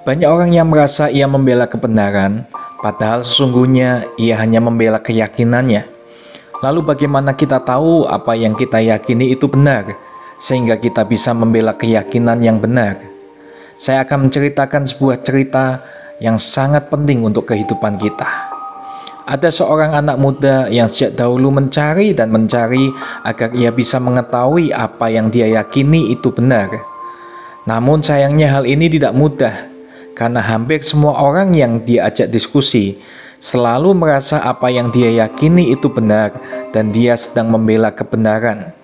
Banyak orang yang merasa ia membela kebenaran, padahal sesungguhnya ia hanya membela keyakinannya. Lalu bagaimana kita tahu apa yang kita yakini itu benar, sehingga kita bisa membela keyakinan yang benar? Saya akan menceritakan sebuah cerita yang sangat penting untuk kehidupan kita. Ada seorang anak muda yang sejak dahulu mencari dan mencari agar ia bisa mengetahui apa yang dia yakini itu benar. Namun sayangnya hal ini tidak mudah, karena hampir semua orang yang dia ajak diskusi selalu merasa apa yang dia yakini itu benar dan dia sedang membela kebenaran.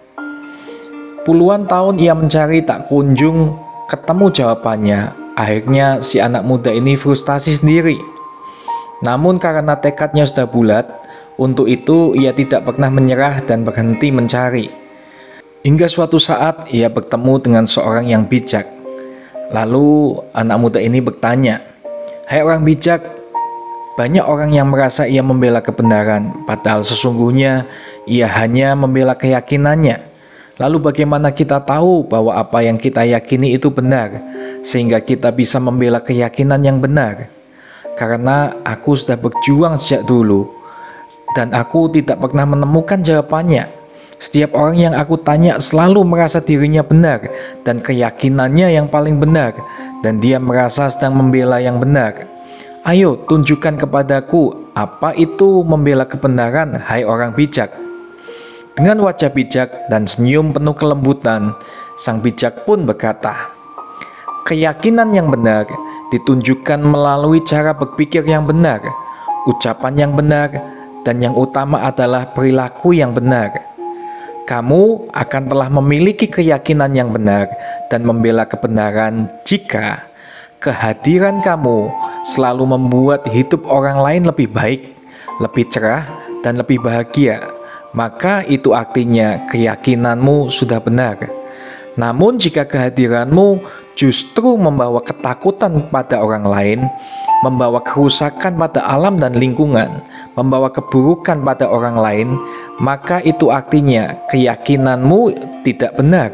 Puluhan tahun ia mencari tak kunjung ketemu jawabannya. Akhirnya si anak muda ini frustasi sendiri. Namun karena tekadnya sudah bulat, untuk itu ia tidak pernah menyerah dan berhenti mencari. Hingga suatu saat ia bertemu dengan seorang yang bijak. Lalu anak muda ini bertanya, "Hai orang bijak, banyak orang yang merasa ia membela kebenaran, padahal sesungguhnya ia hanya membela keyakinannya. Lalu bagaimana kita tahu bahwa apa yang kita yakini itu benar, sehingga kita bisa membela keyakinan yang benar? Karena aku sudah berjuang sejak dulu, dan aku tidak pernah menemukan jawabannya. Setiap orang yang aku tanya selalu merasa dirinya benar dan keyakinannya yang paling benar, dan dia merasa sedang membela yang benar. Ayo tunjukkan kepadaku apa itu membela kebenaran, hai orang bijak." Dengan wajah bijak dan senyum penuh kelembutan, sang bijak pun berkata, "Keyakinan yang benar ditunjukkan melalui cara berpikir yang benar, ucapan yang benar, dan yang utama adalah perilaku yang benar. Kamu akan telah memiliki keyakinan yang benar dan membela kebenaran jika kehadiran kamu selalu membuat hidup orang lain lebih baik, lebih cerah, dan lebih bahagia. Maka itu artinya keyakinanmu sudah benar. Namun jika kehadiranmu justru membawa ketakutan pada orang lain, membawa kerusakan pada alam dan lingkungan, membawa keburukan pada orang lain, maka itu artinya keyakinanmu tidak benar.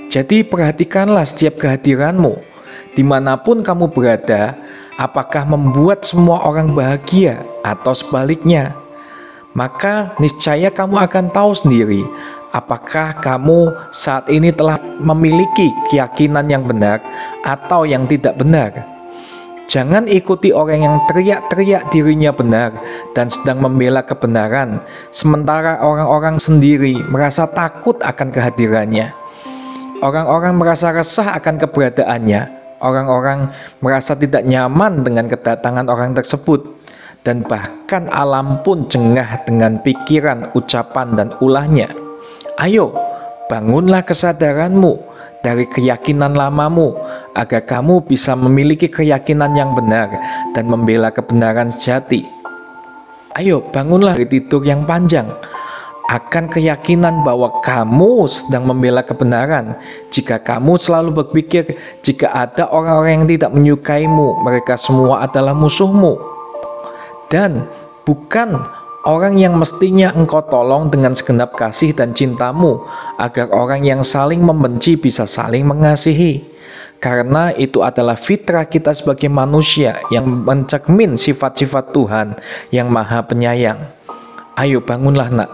Jadi perhatikanlah setiap kehadiranmu, dimanapun kamu berada, apakah membuat semua orang bahagia atau sebaliknya. Maka niscaya kamu akan tahu sendiri apakah kamu saat ini telah memiliki keyakinan yang benar atau yang tidak benar. Jangan ikuti orang yang teriak-teriak dirinya benar dan sedang membela kebenaran, sementara orang-orang sendiri merasa takut akan kehadirannya. Orang-orang merasa resah akan keberadaannya. Orang-orang merasa tidak nyaman dengan kedatangan orang tersebut. Dan bahkan alam pun jengah dengan pikiran, ucapan, dan ulahnya. Ayo, bangunlah kesadaranmu dari keyakinan lamamu, agar kamu bisa memiliki keyakinan yang benar dan membela kebenaran sejati. Ayo, bangunlah dari tidur yang panjang akan keyakinan bahwa kamu sedang membela kebenaran. Jika kamu selalu berpikir, jika ada orang-orang yang tidak menyukaimu, mereka semua adalah musuhmu. Dan bukan orang yang mestinya engkau tolong dengan segenap kasih dan cintamu, agar orang yang saling membenci bisa saling mengasihi. Karena itu adalah fitrah kita sebagai manusia yang mencermin sifat-sifat Tuhan yang Maha Penyayang. Ayo bangunlah nak,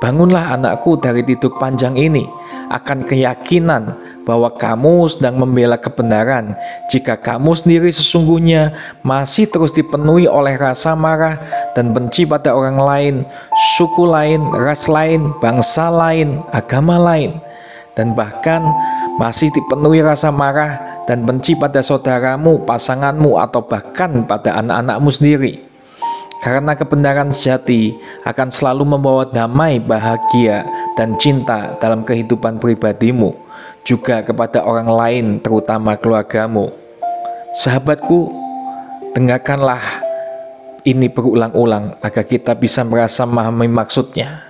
bangunlah anakku dari tidur panjang ini, akan keyakinan bahwa kamu sedang membela kebenaran. Jika kamu sendiri sesungguhnya masih terus dipenuhi oleh rasa marah dan benci pada orang lain, suku lain, ras lain, bangsa lain, agama lain, dan bahkan masih dipenuhi rasa marah dan benci pada saudaramu, pasanganmu, atau bahkan pada anak-anakmu sendiri. Karena kebenaran sejati akan selalu membawa damai, bahagia, dan cinta dalam kehidupan pribadimu, juga kepada orang lain, terutama keluargamu. Sahabatku, dengarkanlah ini berulang-ulang agar kita bisa merasa memahami maksudnya.